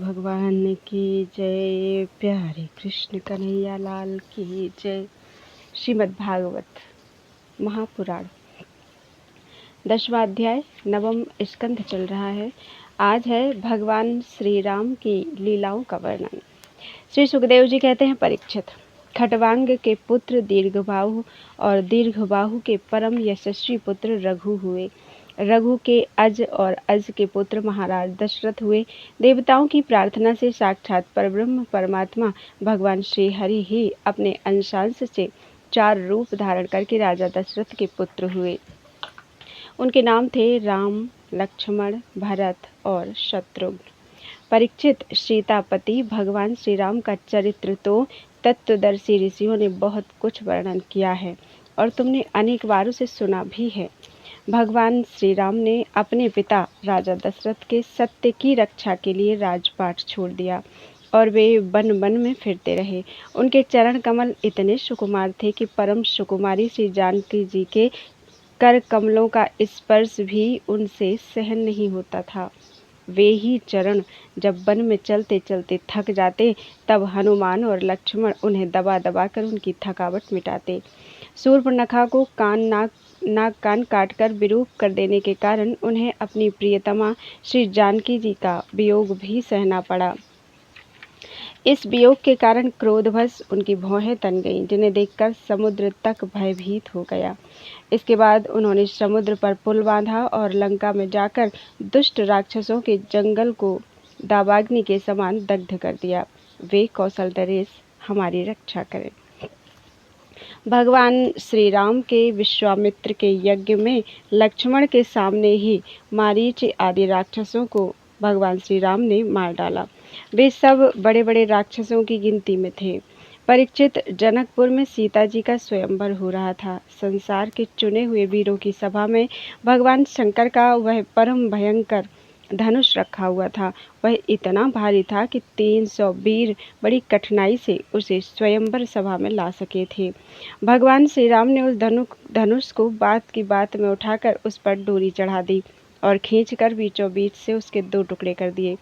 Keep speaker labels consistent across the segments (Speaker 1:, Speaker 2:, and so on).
Speaker 1: भगवान की जय। प्यारे कृष्ण कन्हैया लाल की जय। श्रीमद् भागवत महापुराण 10वां अध्याय नवम स्कंध चल रहा है। आज है भगवान श्री राम की लीलाओं का वर्णन। श्री सुखदेव जी कहते हैं, परीक्षित, खटवांग के पुत्र दीर्घबाहु और दीर्घबाहु के परम यशस्वी पुत्र रघु हुए। रघु के अज और अज के पुत्र महाराज दशरथ हुए। देवताओं की प्रार्थना से साक्षात परब्रह्म परमात्मा भगवान श्री हरि ही अपने अंशांश से 4 रूप धारण करके राजा दशरथ के पुत्र हुए। उनके नाम थे राम, लक्ष्मण, भरत और शत्रुघ्न। परीक्षित, सीतापति भगवान श्री राम का चरित्र तो तत्वदर्शी ऋषियों ने बहुत कुछ वर्णन किया है और तुमने अनेक बार उसे सुना भी है। भगवान श्री राम ने अपने पिता राजा दशरथ के सत्य की रक्षा के लिए राजपाट छोड़ दिया और वे वन वन में फिरते रहे। उनके चरण कमल इतने सुकुमार थे कि परम सुकुमारी श्री जानकी जी के कर कमलों का स्पर्श भी उनसे सहन नहीं होता था। वे ही चरण जब वन में चलते चलते थक जाते, तब हनुमान और लक्ष्मण उन्हें दबा दबा कर उनकी थकावट मिटाते। शूर्पणखा को नाक कान काटकर विरूप कर देने के कारण उन्हें अपनी प्रियतमा श्री जानकी जी का वियोग भी सहना पड़ा। इस वियोग के कारण क्रोधवश उनकी भौहें तन गईं, जिन्हें देखकर समुद्र तक भयभीत हो गया। इसके बाद उन्होंने समुद्र पर पुल बांधा और लंका में जाकर दुष्ट राक्षसों के जंगल को दावाग्नि के समान दग्ध कर दिया। वे कौशल नरेश हमारी रक्षा करें। भगवान श्री राम के विश्वामित्र के यज्ञ में लक्ष्मण के सामने ही मारीच आदि राक्षसों को भगवान श्री राम ने मार डाला। वे सब बड़े बड़े राक्षसों की गिनती में थे। परीक्षित, जनकपुर में सीता जी का स्वयंवर हो रहा था। संसार के चुने हुए वीरों की सभा में भगवान शंकर का वह परम भयंकर धनुष रखा हुआ था। वह इतना भारी था कि 300 वीर बड़ी कठिनाई से उसे स्वयंवर सभा में ला सके थे। भगवान श्री राम ने उस धनुष को बात की बात में उठाकर उस पर डोरी चढ़ा दी और खींचकर बीचों बीच से उसके 2 टुकड़े कर दिए।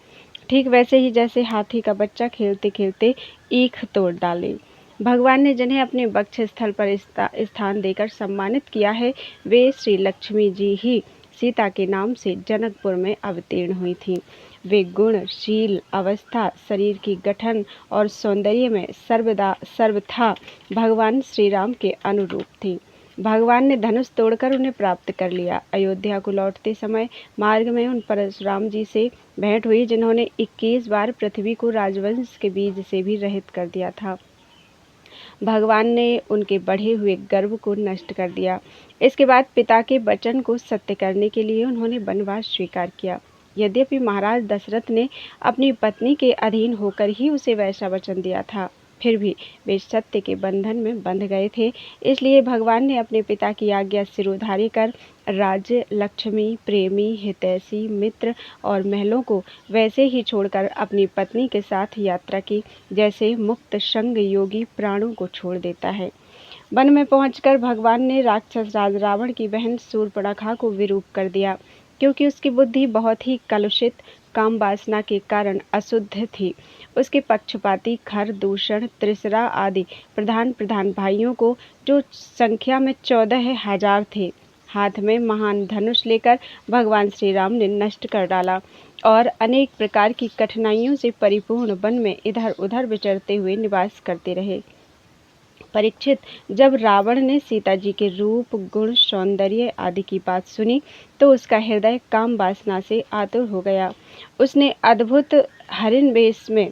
Speaker 1: ठीक वैसे ही जैसे हाथी का बच्चा खेलते खेलते ईख तोड़ डाले। भगवान ने जिन्हें अपने वक्ष स्थल पर स्थान देकर सम्मानित किया है, वे श्री लक्ष्मी जी ही सीता के नाम से जनकपुर में अवतीर्ण हुई थीं। वे गुण, शील, अवस्था, शरीर की गठन और सौंदर्य में सर्वथा भगवान श्री राम के अनुरूप थीं। भगवान ने धनुष तोड़कर उन्हें प्राप्त कर लिया। अयोध्या को लौटते समय मार्ग में उन परशुराम जी से भेंट हुई, जिन्होंने 21 बार पृथ्वी को राजवंश के बीज से भी रहित कर दिया था। भगवान ने उनके बढ़े हुए गर्व को नष्ट कर दिया। इसके बाद पिता के वचन को सत्य करने के लिए उन्होंने वनवास स्वीकार किया। यद्यपि महाराज दशरथ ने अपनी पत्नी के अधीन होकर ही उसे वैसा वचन दिया था, फिर भी वे सत्य के बंधन में बंध गए थे। इसलिए भगवान ने अपने पिता की आज्ञा सिरोधार्य कर राज्य, लक्ष्मी, प्रेमी, हितैषी, मित्र और महलों को वैसे ही छोड़कर अपनी पत्नी के साथ यात्रा की, जैसे मुक्त संग योगी प्राणों को छोड़ देता है। वन में पहुंचकर भगवान ने राक्षस राज रावण की बहन शूर्पणखा को विरूप कर दिया, क्योंकि उसकी बुद्धि बहुत ही कलुषित काम वासना के कारण अशुद्ध थी। उसके पक्षपाती खर, दूषण, त्रिसरा आदि प्रधान भाइयों को, जो संख्या में 14,000 थे, हाथ में महान धनुष लेकर भगवान श्री राम ने नष्ट कर डाला और अनेक प्रकार की कठिनाइयों से परिपूर्ण वन में इधर उधर विचरते हुए निवास करते रहे। परीक्षित, जब रावण ने सीता जी के रूप, गुण, सौंदर्य आदि की बात सुनी, तो उसका हृदय काम वासना से आतुर हो गया। उसने अद्भुत हरिण वेश में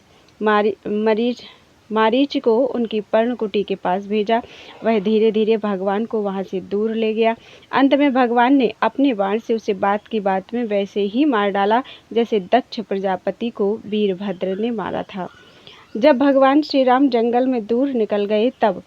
Speaker 1: मारीच को उनकी पर्णकुटी के पास भेजा। वह धीरे धीरे भगवान को वहां से दूर ले गया। अंत में भगवान ने अपने बाण से उसे बात की बात में वैसे ही मार डाला, जैसे दक्ष प्रजापति को वीरभद्र ने मारा था। जब भगवान श्री राम जंगल में दूर निकल गए, तब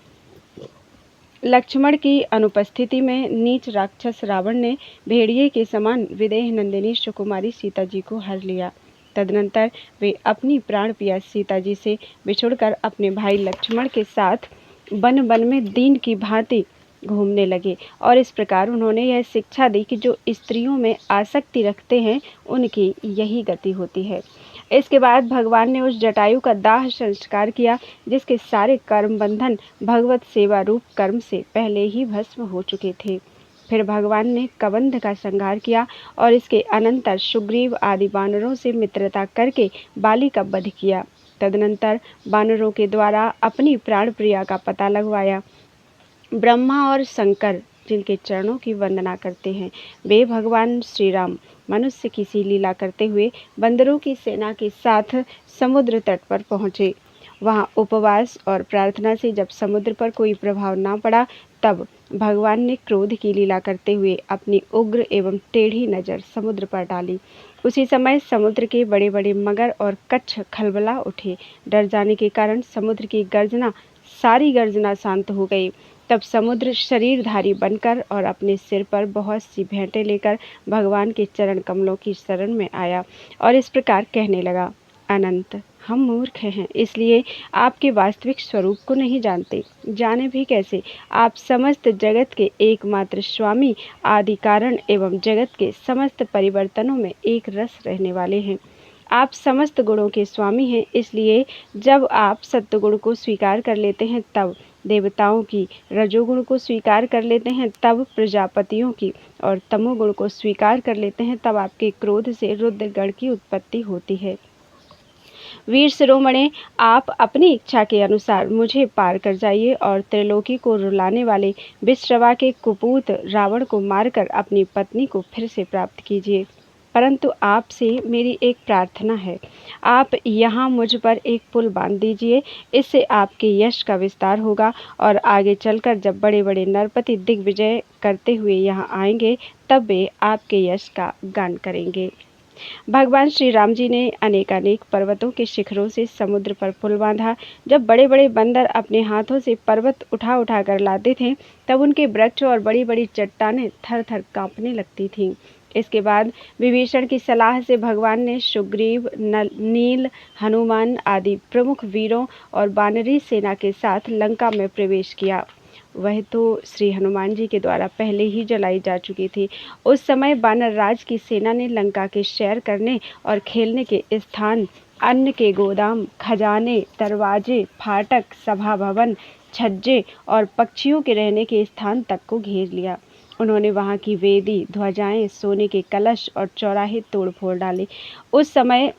Speaker 1: लक्ष्मण की अनुपस्थिति में नीच राक्षस रावण ने भेड़िए के समान विदेह नंदिनी सुकुमारी सीता जी को हर लिया। तदनंतर वे अपनी प्राण पिया सीता जी से बिछुड़कर अपने भाई लक्ष्मण के साथ वन वन में दीन की भांति घूमने लगे और इस प्रकार उन्होंने यह शिक्षा दी कि जो स्त्रियों में आसक्ति रखते हैं, उनकी यही गति होती है। इसके बाद भगवान ने उस जटायु का दाह संस्कार किया, जिसके सारे कर्म बंधन भगवत सेवा रूप कर्म से पहले ही भस्म हो चुके थे। फिर भगवान ने कबंध का संहार किया और इसके अनंतर सुग्रीव आदि वानरों से मित्रता करके बाली का वध किया। तदनंतर वानरों के द्वारा अपनी प्राण प्रिया का पता लगवाया। ब्रह्मा और शंकर जिनके चरणों की वंदना करते हैं, वे भगवान श्री राम मनुष्य की सी लीला करते हुए बंदरों की सेना के साथ समुद्र तट पर पहुँचे। वहाँ उपवास और प्रार्थना से जब समुद्र पर कोई प्रभाव ना पड़ा, तब भगवान ने क्रोध की लीला करते हुए अपनी उग्र एवं टेढ़ी नज़र समुद्र पर डाली। उसी समय समुद्र के बड़े बड़े मगर और कच्छ खलबला उठे। डर जाने के कारण समुद्र की सारी गर्जना शांत हो गई। तब समुद्र शरीरधारी बनकर और अपने सिर पर बहुत सी भेंटें लेकर भगवान के चरण कमलों की शरण में आया और इस प्रकार कहने लगा, अनंत, हम मूर्ख हैं, इसलिए आपके वास्तविक स्वरूप को नहीं जानते। जाने भी कैसे? आप समस्त जगत के एकमात्र स्वामी, आदि कारण एवं जगत के समस्त परिवर्तनों में एक रस रहने वाले हैं। आप समस्त गुणों के स्वामी हैं, इसलिए जब आप सत्वगुण को स्वीकार कर लेते हैं तब देवताओं की, रजोगुण को स्वीकार कर लेते हैं तब प्रजापतियों की, और तमोगुण को स्वीकार कर लेते हैं तब आपके क्रोध से रुद्रगण की उत्पत्ति होती है। वीर शिरोमणे, आप अपनी इच्छा के अनुसार मुझे पार कर जाइए और त्रिलोकी को रुलाने वाले विश्रवा के कुपूत रावण को मारकर अपनी पत्नी को फिर से प्राप्त कीजिए। परंतु आपसे मेरी एक प्रार्थना है, आप यहाँ मुझ पर एक पुल बांध दीजिए, इससे आपके यश का विस्तार होगा और आगे चलकर जब बड़े बड़े नरपति दिग्विजय करते हुए यहाँ आएंगे, तब वे आपके यश का गान करेंगे। भगवान श्री राम जी ने अनेकानेक पर्वतों के शिखरों से समुद्र पर पुल बांधा। जब बड़े बड़े बंदर अपने हाथों से पर्वत उठा उठा कर लाते थे, तब उनके वृक्ष और बड़ी बड़ी चट्टानें थर थर कांपने लगती थीं। इसके बाद विभीषण की सलाह से भगवान ने सुग्रीव, नील, हनुमान आदि प्रमुख वीरों और वानरी सेना के साथ लंका में प्रवेश किया। वह तो श्री हनुमान जी के द्वारा पहले ही जलाई जा चुकी थी। उस समय वानर राज की सेना ने लंका के सैर करने और खेलने के स्थान, अन्न के गोदाम, खजाने, दरवाजे, फाटक, सभा भवन, छज्जे और पक्षियों के रहने के स्थान तक को घेर लिया। उन्होंने वहाँ की वेदी, ध्वजाएं, सोने के कलश और चौराहे तोड़ फोड़ डाले। उस समय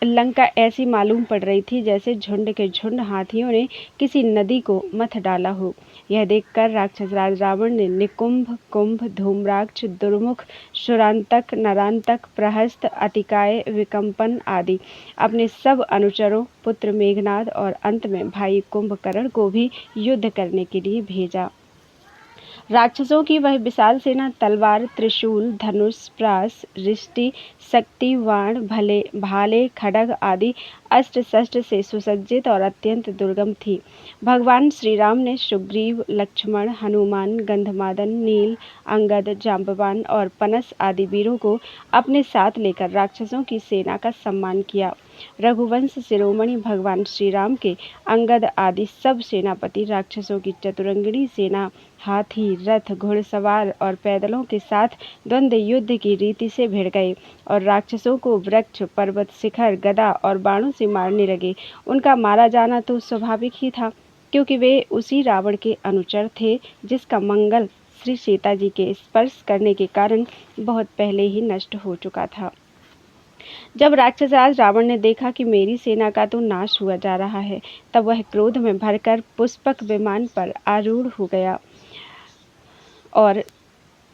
Speaker 1: लंका ऐसी मालूम पड़ रही थी जैसे झुंड के झुंड हाथियों ने किसी नदी को मथ डाला हो। यह देखकर राक्षस राज रावण ने निकुंभ, कुंभ, धूम्राक्ष, दुर्मुख, सुरांतक, नरांतक, प्रहस्त, अतिकाय, विकंपन आदि अपने सब अनुचरों, पुत्र मेघनाद और अंत में भाई कुंभकर्ण को भी युद्ध करने के लिए भेजा। राक्षसों की वह विशाल सेना तलवार, त्रिशूल, धनुष, प्रास, रिष्टि, शक्ति, वाण, भाले, खड्ग आदि अस्त्र शस्त्र से सुसज्जित और अत्यंत दुर्गम थी। भगवान श्री राम ने सुग्रीव, लक्ष्मण, हनुमान, गंधमादन, नील, अंगद, जाम्बवान और पनस आदि वीरों को अपने साथ लेकर राक्षसों की सेना का सम्मान किया। रघुवंश शिरोमणि भगवान श्री राम के अंगद आदि सब सेनापति राक्षसों की चतुरंगिणी सेना, हाथी, रथ, घुड़सवार और पैदलों के साथ द्वंद्व युद्ध की रीति से भिड़ गए और राक्षसों को वृक्ष, पर्वत, शिखर, गदा और बाणों से मारने लगे। उनका मारा जाना तो स्वाभाविक ही था, क्योंकि वे उसी रावण के अनुचर थे जिसका मंगल श्री सीता जी के स्पर्श करने के कारण बहुत पहले ही नष्ट हो चुका था। जब राक्षसराज रावण ने देखा कि मेरी सेना का तो नाश हुआ जा रहा है, तब वह क्रोध में भरकर पुष्पक विमान पर आरूढ़ हो गया और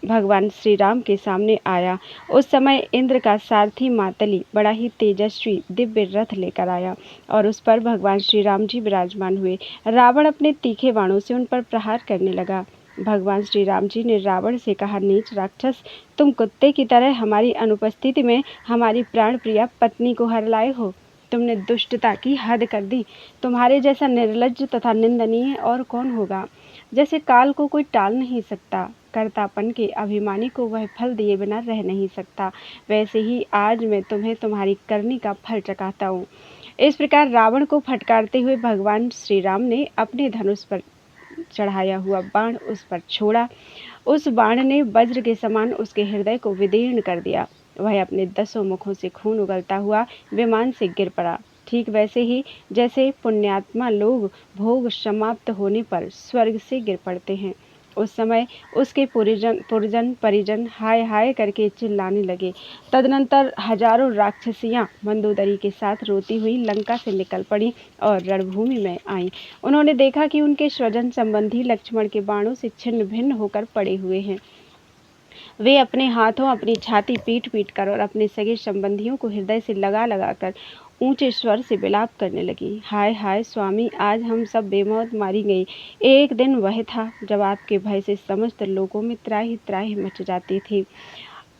Speaker 1: भगवान श्री राम के सामने आया। उस समय इंद्र का सारथी मातली बड़ा ही तेजस्वी दिव्य रथ लेकर आया और उस पर भगवान श्री राम जी विराजमान हुए। रावण अपने तीखे बाणों से उन पर प्रहार करने लगा। भगवान श्री राम जी ने रावण से कहा, नीच राक्षस, तुम कुत्ते की तरह हमारी अनुपस्थिति में हमारी प्राण प्रिया पत्नी को हर लाए हो। तुमने दुष्टता की हद कर दी। तुम्हारे जैसा निर्लज्ज तथा निंदनीय और कौन होगा। जैसे काल को कोई टाल नहीं सकता, कर्तापन के अभिमानी को वह फल दिए बिना रह नहीं सकता, वैसे ही आज मैं तुम्हें तुम्हारी करनी का फल चखाता हूँ। इस प्रकार रावण को फटकारते हुए भगवान श्री राम ने अपने धनुष पर चढ़ाया हुआ बाण उस पर छोड़ा। उस बाण ने वज्र के समान उसके हृदय को विदीर्ण कर दिया। वह अपने 10 मुखों से खून उगलता हुआ विमान से गिर पड़ा, ठीक वैसे ही जैसे पुण्यात्मा लोग भोग समाप्त होने पर स्वर्ग से गिर पड़ते हैं। उस समय उसके पुरजन परिजन हाय हाय करके चिल्लाने लगे। तदनंतर हजारों राक्षसियां मंदोदरी के साथ रोती हुई लंका से निकल पड़ी और रणभूमि में आईं। उन्होंने देखा कि उनके स्वजन संबंधी लक्ष्मण के बाणों से छिन्न भिन्न होकर पड़े हुए हैं। वे अपने हाथों अपनी छाती पीट पीट कर और अपने सगे संबंधियों को हृदय से लगा लगा कर ऊंचे स्वर से विलाप करने लगी। हाय हाय स्वामी, आज हम सब बेमौत मारी गई। एक दिन वह था जब आपके भय से समस्त लोगों में त्राहि त्राहि मच जाती थी।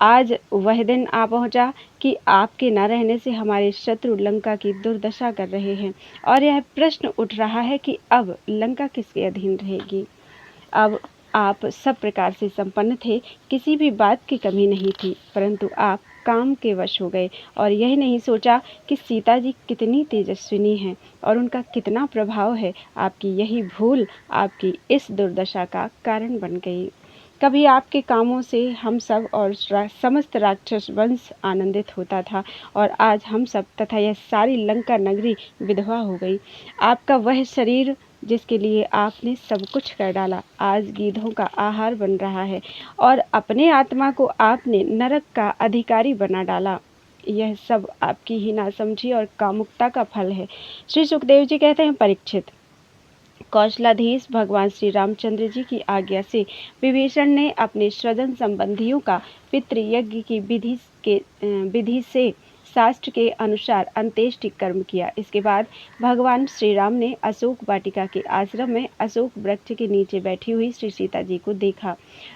Speaker 1: आज वह दिन आ पहुंचा कि आपके न रहने से हमारे शत्रु लंका की दुर्दशा कर रहे हैं और यह प्रश्न उठ रहा है कि अब लंका किसके अधीन रहेगी। अब आप सब प्रकार से संपन्न थे, किसी भी बात की कमी नहीं थी, परंतु आप काम के वश हो गए और यही नहीं सोचा कि सीता जी कितनी तेजस्विनी हैं और उनका कितना प्रभाव है। आपकी यही भूल आपकी इस दुर्दशा का कारण बन गई। कभी आपके कामों से हम सब और समस्त राक्षस वंश आनंदित होता था और आज हम सब तथा यह सारी लंका नगरी विधवा हो गई। आपका वह शरीर जिसके लिए आपने सब कुछ कर डाला, आज गीधों का आहार बन रहा है और अपने आत्मा को आपने नरक का अधिकारी बना डाला। यह सब आपकी ही नासमझी और कामुकता का फल है। श्री सुखदेव जी कहते हैं, परीक्षित, कौशलाधीश भगवान श्री रामचंद्र जी की आज्ञा से विभीषण ने अपने स्वजन संबंधियों का पितृयज्ञ की विधि से शास्त्र के अनुसार अंत्येष्टि कर्म किया। इसके बाद भगवान श्री राम ने अशोक वाटिका के आश्रम में अशोक वृक्ष के नीचे बैठी हुई श्री सीता जी को देखा।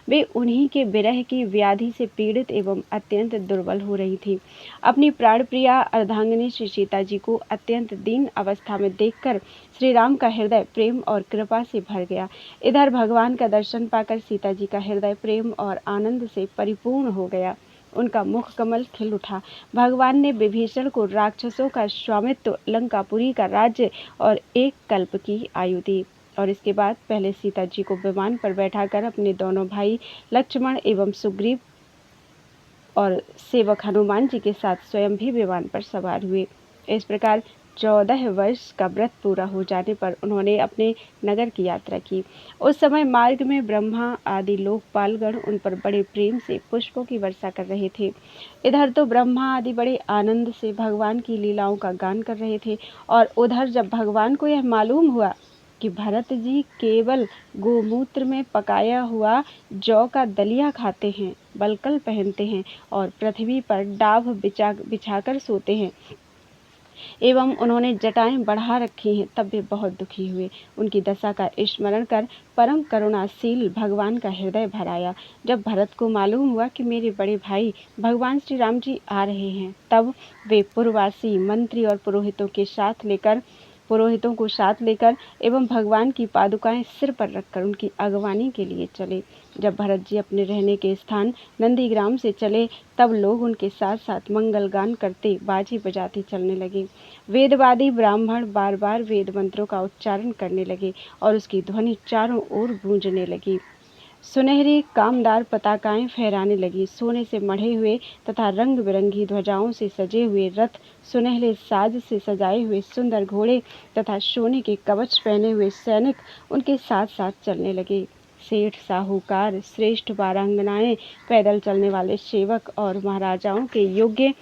Speaker 1: वे उन्हीं के विरह की व्याधि से पीड़ित एवं अत्यंत दुर्बल हो रही थी। अपनी प्राण प्रिया अर्धांगिनी श्री सीता जी को अत्यंत दीन अवस्था में देखकर श्री राम का हृदय प्रेम और कृपा से भर गया। इधर भगवान का दर्शन पाकर सीता जी का हृदय प्रेम और आनंद से परिपूर्ण हो गया। उनका मुख कमल खिल उठा। भगवान ने विभीषण को राक्षसों का स्वामित्व, लंकापुरी का राज्य और 1 कल्प की आयु दी और इसके बाद पहले सीता जी को विमान पर बैठाकर अपने दोनों भाई लक्ष्मण एवं सुग्रीव और सेवक हनुमान जी के साथ स्वयं भी विमान पर सवार हुए। इस प्रकार 14 वर्ष का व्रत पूरा हो जाने पर उन्होंने अपने नगर की यात्रा की। उस समय मार्ग में ब्रह्मा आदि लोकपालगण उन पर बड़े प्रेम से पुष्पों की वर्षा कर रहे थे। इधर तो ब्रह्मा आदि बड़े आनंद से भगवान की लीलाओं का गान कर रहे थे और उधर जब भगवान को यह मालूम हुआ कि भरत जी केवल गोमूत्र में पकाया हुआ जौ का दलिया खाते हैं, बलकल पहनते हैं और पृथ्वी पर डाभ बिछाकर सोते हैं एवं उन्होंने जटाएं बढ़ा रखी हैं, तब वे बहुत दुखी हुए। उनकी दशा का स्मरण कर परम करुणाशील भगवान का हृदय भर आया। जब भरत को मालूम हुआ कि मेरे बड़े भाई भगवान श्री राम जी आ रहे हैं, तब वे पुरवासी मंत्री और पुरोहितों को साथ लेकर एवं भगवान की पादुकाएं सिर पर रखकर उनकी अगवानी के लिए चले। जब भरत जी अपने रहने के स्थान नंदीग्राम से चले, तब लोग उनके साथ साथ मंगल गान करते बाजे बजाते चलने लगे। वेदवादी ब्राह्मण बार बार वेद मंत्रों का उच्चारण करने लगे और उसकी ध्वनि चारों ओर गूंजने लगी। सुनहरी कामदार पताकाएं फहराने लगी। सोने से मढ़े हुए तथा रंग बिरंगी ध्वजाओं से सजे हुए रथ, सुनहले साज से सजाए हुए सुंदर घोड़े तथा सोने के कवच पहने हुए सैनिक उनके साथ साथ चलने लगे। सेठ, साहूकार, श्रेष्ठ वारांगनाएं, पैदल चलने वाले सेवक और महाराजाओं के योग्य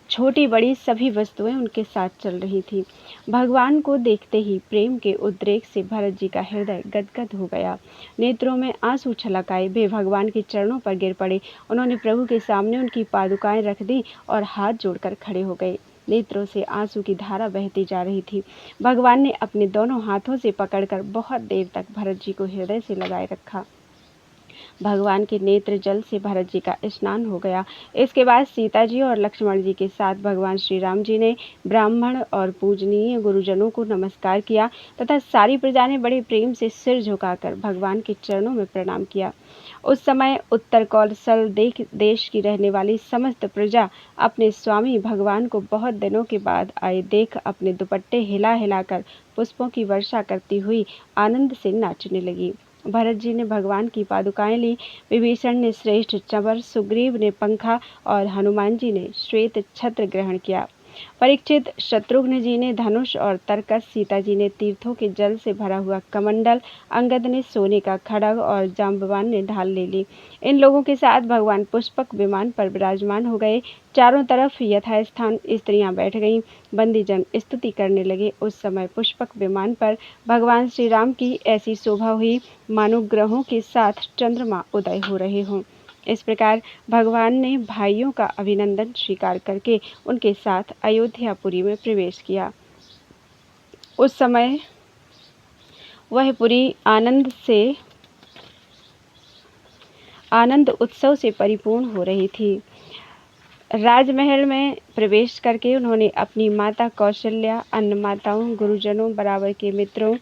Speaker 1: छोटी बड़ी सभी वस्तुएं उनके साथ चल रही थीं। भगवान को देखते ही प्रेम के उद्रेक से भरत जी का हृदय गदगद हो गया। नेत्रों में आंसू छलक आए। वे भगवान के चरणों पर गिर पड़े। उन्होंने प्रभु के सामने उनकी पादुकाएं रख दी और हाथ जोड़कर खड़े हो गए। नेत्रों से आंसू की धारा बहती जा रही थी। भगवान ने अपने दोनों हाथों से पकड़कर बहुत देर तक भरत जी को हृदय से लगाए रखा। भगवान के नेत्र जल से भरत जी का स्नान हो गया। इसके बाद सीता जी और लक्ष्मण जी के साथ भगवान श्री राम जी ने ब्राह्मण और पूजनीय गुरुजनों को नमस्कार किया तथा सारी प्रजा ने बड़े प्रेम से सिर झुकाकर भगवान के चरणों में प्रणाम किया। उस समय उत्तर कौशल देश की रहने वाली समस्त प्रजा अपने स्वामी भगवान को बहुत दिनों के बाद आए देख अपने दुपट्टे हिला हिलाकर पुष्पों की वर्षा करती हुई आनंद से नाचने लगी। भरत जी ने भगवान की पादुकाएं ली, विभीषण ने श्रेष्ठ चंवर, सुग्रीव ने पंखा और हनुमान जी ने श्वेत छत्र ग्रहण किया। परीक्षित, शत्रुघ्न जी ने धनुष और तरकस, सीता जी ने तीर्थों के जल से भरा हुआ कमंडल, अंगद ने सोने का खड्ग और जाम्बवान ने ढाल ले ली। इन लोगों के साथ भगवान पुष्पक विमान पर विराजमान हो गए। चारों तरफ यथास्थान स्त्रियां बैठ गईं, बंदीजन स्तुति करने लगे। उस समय पुष्पक विमान पर भगवान श्री राम की ऐसी शोभा हुई मानो ग्रहों के साथ चंद्रमा उदय हो रहे हों। इस प्रकार भगवान ने भाइयों का अभिनंदन स्वीकार करके उनके साथ अयोध्यापुरी में प्रवेश किया। उस समय वह पुरी आनंद उत्सव से परिपूर्ण हो रही थी। राजमहल में प्रवेश करके उन्होंने अपनी माता कौशल्या, अन्य माताओं, गुरुजनों, बराबर के मित्रों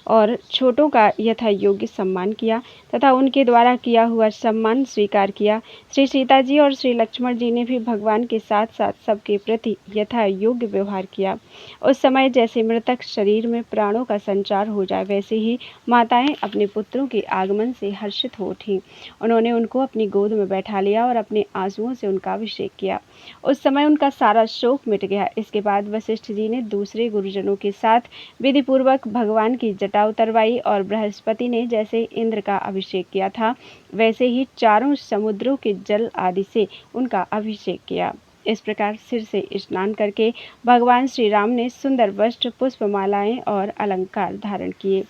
Speaker 1: और छोटों का यथा योग्य सम्मान किया तथा उनके द्वारा किया हुआ सम्मान स्वीकार किया। श्री सीता जी और श्री लक्ष्मण जी ने भी भगवान के साथ साथ सबके प्रति यथा योग्य व्यवहार किया। उस समय जैसे मृतक शरीर में प्राणों का संचार हो जाए, वैसे ही माताएं अपने पुत्रों के आगमन से हर्षित हो उठीं। उन्होंने उनको अपनी गोद में बैठा लिया और अपने आंसुओं से उनका अभिषेक किया। उस समय उनका सारा शोक मिट गया। इसके बाद वशिष्ठ जी ने दूसरे गुरुजनों के साथ विधि पूर्वक भगवान की जटा उतरवाई और बृहस्पति ने जैसे इंद्र का अभिषेक किया था, वैसे ही चारों समुद्रों के जल आदि से उनका अभिषेक किया। इस प्रकार सिर से स्नान करके भगवान श्री राम ने सुंदर वस्त्र, पुष्पमालाएं और अलंकार धारण किए।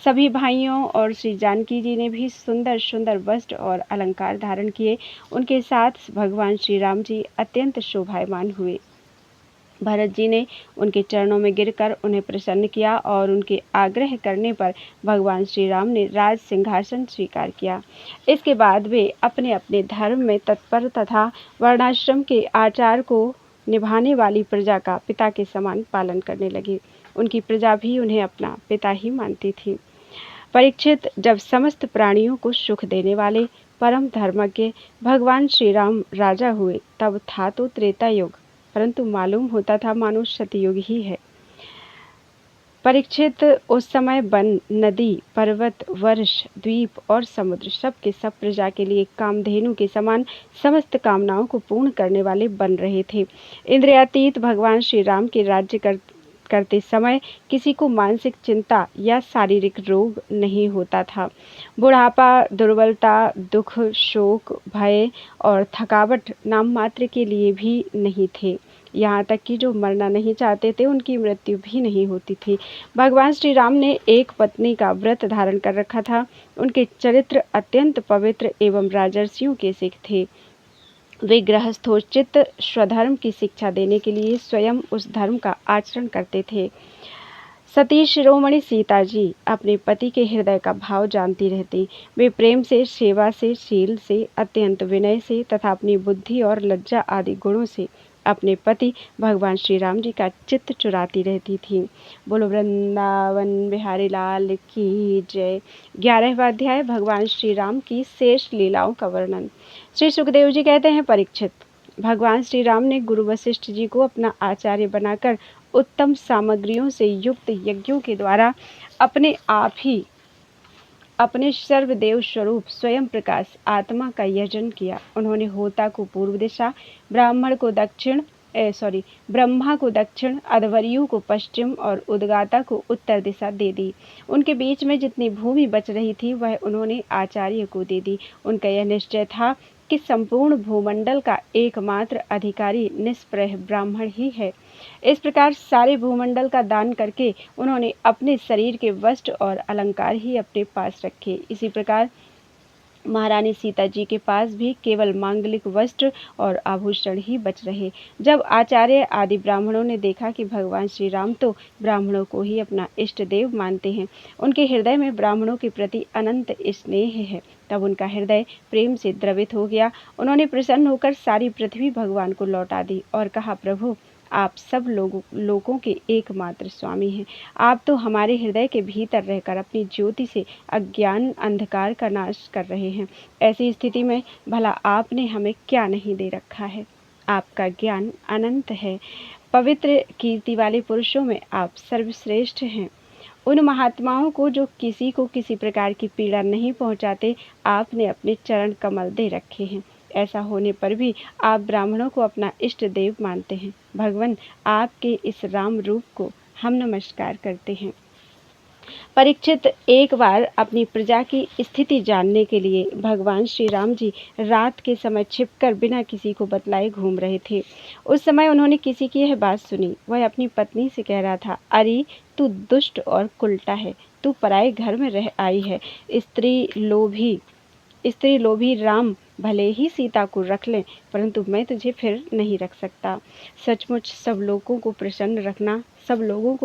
Speaker 1: सभी भाइयों और श्री जानकी जी ने भी सुंदर सुंदर वस्त्र और अलंकार धारण किए। उनके साथ भगवान श्री राम जी अत्यंत शोभायमान हुए। भरत जी ने उनके चरणों में गिरकर उन्हें प्रसन्न किया और उनके आग्रह करने पर भगवान श्री राम ने राज सिंहासन स्वीकार किया। इसके बाद वे अपने अपने धर्म में तत्पर तथा वर्णाश्रम के आचार को निभाने वाली प्रजा का पिता के समान पालन करने लगे। उनकी प्रजा भी उन्हें अपना पिता ही मानती थी। परीक्षित, जब समस्त प्राणियों को सुख देने वाले परम धर्मज्ञ भगवान श्री राम राजा हुए, तब था तो त्रेता युग, परंतु मालूम होता था मानो सतयुग ही है। परीक्षित, उस समय वन, नदी, पर्वत, वर्ष, द्वीप और समुद्र सब के सब प्रजा के लिए कामधेनु के समान समस्त कामनाओं को पूर्ण करने वाले बन रहे थे। इंद्रियातीत भगवान श्री राम के राज्य करते समय किसी को मानसिक चिंता या शारीरिक रोग नहीं होता था। बुढ़ापा, दुर्बलता, दुख, शोक, भय और थकावट नाम मात्र के लिए भी नहीं थे। यहाँ तक कि जो मरना नहीं चाहते थे, उनकी मृत्यु भी नहीं होती थी। भगवान श्री राम ने एक पत्नी का व्रत धारण कर रखा था। उनके चरित्र अत्यंत पवित्र एवं राजर्षियों के सिख थे। वे गृहस्थोचित स्वधर्म की शिक्षा देने के लिए स्वयं उस धर्म का आचरण करते थे। सती शिरोमणि सीता जी अपने पति के हृदय का भाव जानती रहती। वे प्रेम से, सेवा से, शील से, अत्यंत विनय से तथा अपनी बुद्धि और लज्जा आदि गुणों से अपने पति भगवान श्री राम जी का चित्त चुराती रहती थी। बोलो वृंदावन बिहारी लाल की जय। 11वां अध्याय भगवान श्री राम की शेष लीलाओं का वर्णन। श्री सुखदेव जी कहते हैं, परीक्षित, भगवान श्री राम ने गुरु वशिष्ठ जी को अपना आचार्य बनाकर उत्तम सामग्रियों से युक्त यज्ञों के द्वारा अपने आप ही अपने सर्वदेव स्वरूप स्वयं प्रकाश आत्मा का यजन किया। उन्होंने होता को पूर्व दिशा, ब्राह्मा को दक्षिण, अध्वर्यु को पश्चिम और उद्गाता को उत्तर दिशा दे दी। उनके बीच में जितनी भूमि बच रही थी वह उन्होंने आचार्य को दे दी। उनका यह निश्चय था कि संपूर्ण भूमंडल का एकमात्र अधिकारी निष्प्रह ब्राह्मण ही है। इस प्रकार सारे भूमंडल का दान करके उन्होंने अपने शरीर के वस्त्र और अलंकार ही अपने पास रखे। इसी प्रकार महारानी सीता जी के पास भी केवल मांगलिक वस्त्र और आभूषण ही बच रहे। जब आचार्य आदि ब्राह्मणों ने देखा कि भगवान श्री राम तो ब्राह्मणों को ही अपना इष्ट देव मानते हैं, उनके हृदय में ब्राह्मणों के प्रति अनंत स्नेह है, तब उनका हृदय प्रेम से द्रवित हो गया। उन्होंने प्रसन्न होकर सारी पृथ्वी भगवान को लौटा दी और कहा, प्रभु, आप सब लोगों के एकमात्र स्वामी हैं। आप तो हमारे हृदय के भीतर रहकर अपनी ज्योति से अज्ञान अंधकार का नाश कर रहे हैं। ऐसी स्थिति में भला आपने हमें क्या नहीं दे रखा है। आपका ज्ञान अनंत है। पवित्र कीर्ति वाले पुरुषों में आप सर्वश्रेष्ठ हैं। उन महात्माओं को जो किसी को किसी प्रकार की पीड़ा नहीं पहुंचाते, आपने अपने चरण कमल दे रखे हैं। ऐसा होने पर भी आप ब्राह्मणों को अपना इष्ट देव मानते हैं। भगवान, आपके इस राम रूप को हम नमस्कार करते हैं। परीक्षित एक बार अपनी प्रजा की स्थिति जानने के लिए भगवान श्री राम जी रात के समय छिपकर बिना किसी को बतलाए घूम रहे थे। उस समय उन्होंने किसी की यह बात सुनी। वह अपनी पत्नी से कह रहा था, अरे तू दुष्ट और कुलटा है, तू पराए घर में रह आई है। स्त्री लोभी राम भले ही सीता को रख लें, परंतु मैं तुझे फिर नहीं रख सकता। सचमुच सब लोगों को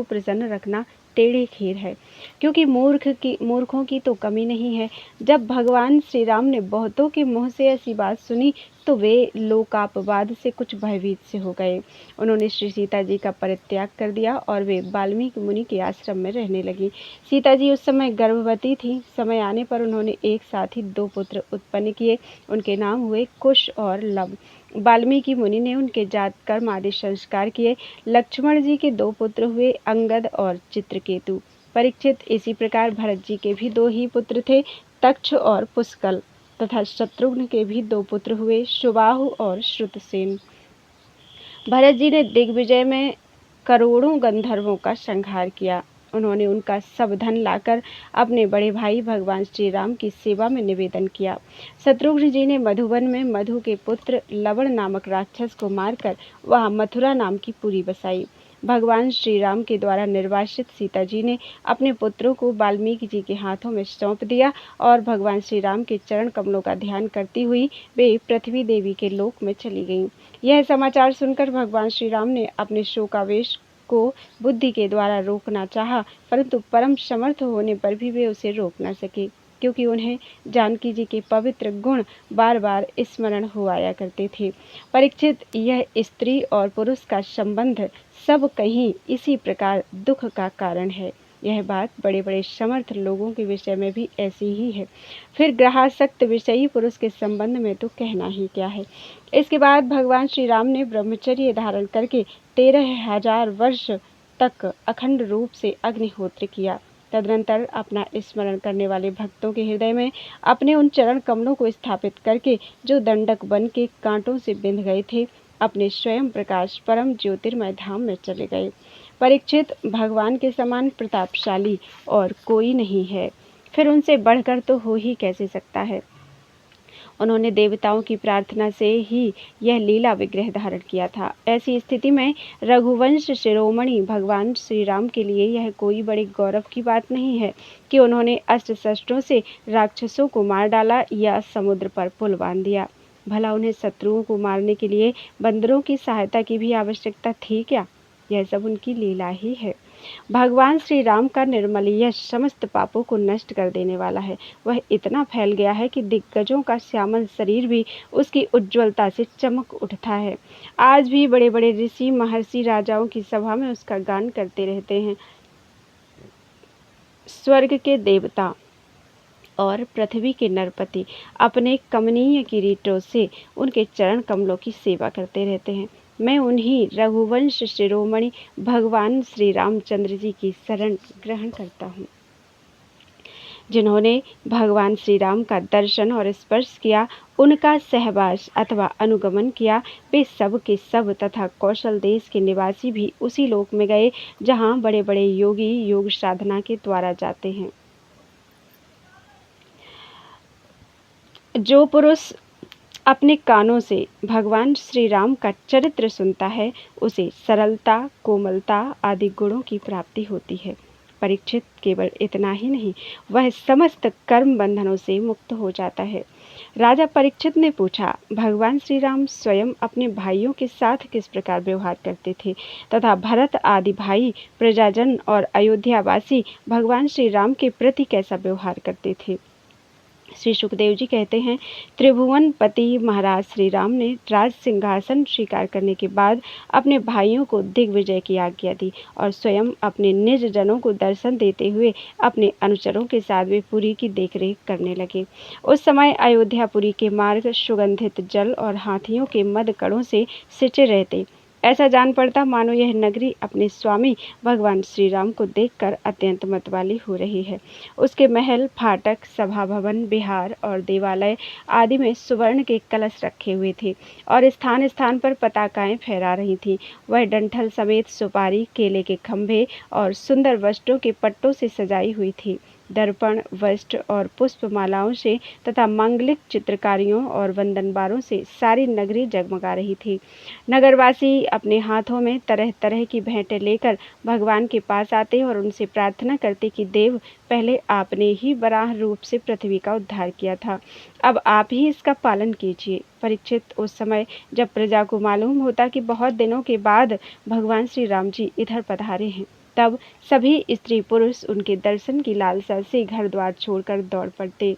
Speaker 1: प्रसन्न रखना टेढ़े खीर है, क्योंकि मूर्खों की तो कमी नहीं है। जब भगवान श्री राम ने बहुतों के मुँह से ऐसी बात सुनी तो वे लोकापवाद से कुछ भयभीत से हो गए। उन्होंने श्री सीता जी का परित्याग कर दिया और वे वाल्मीकि मुनि के आश्रम में रहने लगी। सीता जी उस समय गर्भवती थी। समय आने पर उन्होंने एक साथ ही 2 पुत्र उत्पन्न किए। उनके नाम हुए कुश और लव। वाल्मीकि मुनि ने उनके जात कर्म आदि संस्कार किए। लक्ष्मण जी के 2 पुत्र हुए, अंगद और चित्रकेतु। परीक्षित, इसी प्रकार भरत जी के भी 2 ही पुत्र थे, तक्ष और पुष्कल, तथा शत्रुघ्न के भी 2 पुत्र हुए, सुबाहु और श्रुतसेन। भरत जी ने दिग्विजय में करोड़ों गंधर्वों का संहार किया। उन्होंने उनका सब धन लाकर अपने बड़े भाई भगवान श्री राम की सेवा में निवेदन किया। शत्रुघ्न जी ने मधुवन में मधु के पुत्र लवण नामक राक्षस को मारकर वहां मथुरा नाम की पुरी बसाई। भगवान श्री राम के द्वारा निर्वासित सीता जी ने अपने पुत्रों को वाल्मीकि जी के हाथों में सौंप दिया और भगवान श्री राम के चरण कमलों का ध्यान करती हुई वे पृथ्वी देवी के लोक में चली गईं। यह समाचार सुनकर भगवान श्री राम ने अपने शोकावेश को बुद्धि के द्वारा रोकना चाहा, परंतु परम समर्थ होने पर भी वे उसे रोक न सके, क्योंकि उन्हें जानकी जी के पवित्र गुण बार बार स्मरण हो आया करते थे। परीक्षित, यह स्त्री और पुरुष का संबंध सब कहीं इसी प्रकार दुख का कारण है। यह बात बड़े बड़े समर्थ लोगों के विषय में भी ऐसी ही है। फिर ग्रहासक्त विषयी पुरुष के संबंध में तो कहना ही क्या है। इसके बाद भगवान श्री राम ने ब्रह्मचर्य धारण करके 13,000 वर्ष तक अखंड रूप से अग्निहोत्र किया। तदनंतर अपना स्मरण करने वाले भक्तों के हृदय में अपने उन चरण कमलों को स्थापित करके, जो दंडक बन के कांटों से बिंध गए थे, अपने स्वयं प्रकाश परम ज्योतिर्मय धाम में चले गए। परीक्षित, भगवान के समान प्रतापशाली और कोई नहीं है, फिर उनसे बढ़कर तो हो ही कैसे सकता है। उन्होंने देवताओं की प्रार्थना से ही यह लीला विग्रह धारण किया था। ऐसी स्थिति में रघुवंश शिरोमणि भगवान श्री राम के लिए यह कोई बड़े गौरव की बात नहीं है कि उन्होंने अस्त्र शस्त्रों से राक्षसों को मार डाला या समुद्र पर पुल बांध दिया। भला उन्हें शत्रुओं को मारने के लिए बंदरों की सहायता की भी आवश्यकता थी क्या? यह सब उनकी लीला ही है। भगवान श्री राम का निर्मल यश समस्त पापों को नष्ट कर देने वाला है। वह इतना फैल गया है कि दिग्गजों का श्यामल शरीर भी उसकी उज्ज्वलता से चमक उठता है। आज भी बड़े बड़े ऋषि महर्षि राजाओं की सभा में उसका गान करते रहते हैं। स्वर्ग के देवता और पृथ्वी के नरपति अपने कमनीय किरीटों से उनके चरण कमलों की सेवा करते रहते हैं। मैं उन्हीं रघुवंश शिरोमणि भगवान श्री रामचंद्र जी की शरण ग्रहण करता हूँ, जिन्होंने भगवान श्री राम का दर्शन और स्पर्श किया, उनका सहवास अथवा अनुगमन किया। वे सब के सब तथा कौशल देश के निवासी भी उसी लोक में गए जहाँ बड़े बड़े योगी योग साधना के द्वारा जाते हैं। जो पुरुष अपने कानों से भगवान श्री राम का चरित्र सुनता है, उसे सरलता, कोमलता आदि गुणों की प्राप्ति होती है। परीक्षित, केवल इतना ही नहीं, वह समस्त कर्म बंधनों से मुक्त हो जाता है। राजा परीक्षित ने पूछा, भगवान श्री राम स्वयं अपने भाइयों के साथ किस प्रकार व्यवहार करते थे तथा भरत आदि भाई, प्रजाजन और अयोध्यावासी भगवान श्री राम के प्रति कैसा व्यवहार करते थे? श्री सुखदेव जी कहते हैं, त्रिभुवन पति महाराज श्री राम ने राज सिंहासन स्वीकार करने के बाद अपने भाइयों को दिग्विजय की आज्ञा दी और स्वयं अपने निज जनों को दर्शन देते हुए अपने अनुचरों के साथ वे पुरी की देखरेख करने लगे। उस समय अयोध्यापुरी के मार्ग सुगंधित जल और हाथियों के मद कड़ों से सिंचे रहते। ऐसा जान पड़ता मानो यह नगरी अपने स्वामी भगवान श्री राम को देखकर अत्यंत मतवाली हो रही है। उसके महल, फाटक, सभा भवन, विहार और देवालय आदि में सुवर्ण के कलश रखे हुए थे और स्थान स्थान पर पताकाएं फहरा रही थीं। वह डंठल समेत सुपारी, केले के खंभे और सुंदर वस्त्रों के पट्टों से सजाई हुई थी। दर्पण, वस्त्र और पुष्पमालाओं से तथा मांगलिक चित्रकारियों और वंदनबारों से सारी नगरी जगमगा रही थी। नगरवासी अपने हाथों में तरह तरह की भेंटें लेकर भगवान के पास आते और उनसे प्रार्थना करते कि देव, पहले आपने ही वराह रूप से पृथ्वी का उद्धार किया था, अब आप ही इसका पालन कीजिए। परीक्षित, उस समय जब प्रजा को मालूम होता कि बहुत दिनों के बाद भगवान श्री राम जी इधर पधारे हैं, तब सभी स्त्री पुरुष उनके दर्शन की लालसा से घर द्वार छोड़कर दौड़ पड़ते।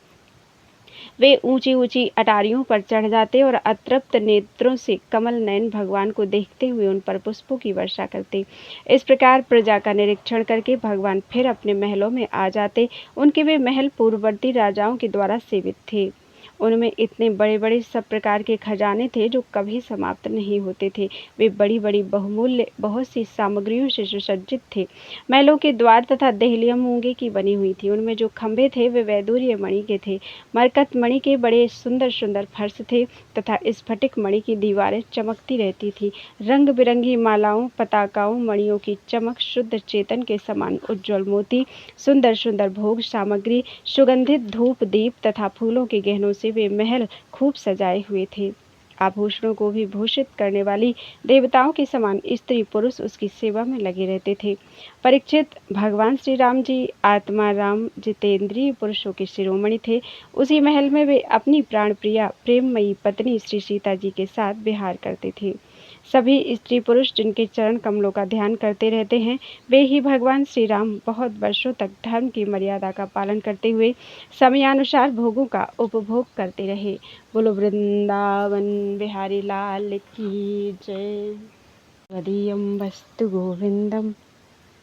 Speaker 1: वे ऊंची ऊंची अटारियों पर चढ़ जाते और अतृप्त नेत्रों से कमल नयन भगवान को देखते हुए उन पर पुष्पों की वर्षा करते। इस प्रकार प्रजा का निरीक्षण करके भगवान फिर अपने महलों में आ जाते। उनके वे महल पूर्ववर्ती राजाओं के द्वारा सेवित थे। उनमें इतने बड़े बड़े सब प्रकार के खजाने थे जो कभी समाप्त नहीं होते थे। वे बड़ी बड़ी बहुमूल्य बहुत सी सामग्रियों से सुसज्जित थे। महलों के द्वार तथा देहलियां मूंगे की बनी हुई थी। उनमें जो खंभे थे वे वैदूर्य मणि के थे। मरकत मणि के बड़े सुंदर सुंदर फर्श थे तथा स्फटिक मणि की दीवारें चमकती रहती थी। रंग बिरंगी मालाओं, पताकाओं, मणियों की चमक, शुद्ध चेतन के समान उज्ज्वल मोती, सुंदर सुंदर भोग सामग्री, सुगंधित धूप दीप तथा फूलों के गहनों से वे महल खूब सजाए हुए थे। आभूषणों को भी भूषित करने वाली देवताओं के समान स्त्री पुरुष उसकी सेवा में लगे रहते थे। परीक्षित, भगवान श्री राम जी आत्मा राम जितेंद्रिय पुरुषों के शिरोमणि थे। उसी महल में वे अपनी प्राण प्रिया प्रेममयी पत्नी श्री सीता जी के साथ विहार करते थे। सभी स्त्री पुरुष जिनके चरण कमलों का ध्यान करते रहते हैं, वे ही भगवान श्री राम बहुत वर्षों तक धर्म की मर्यादा का पालन करते हुए समयानुसार भोगों का उपभोग करते रहे। बोलो वृंदावन बिहारी लाल की जय। त्वदीयं वस्तु गोविंदम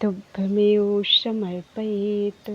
Speaker 1: तुभ्यमेव समर्पयेत्।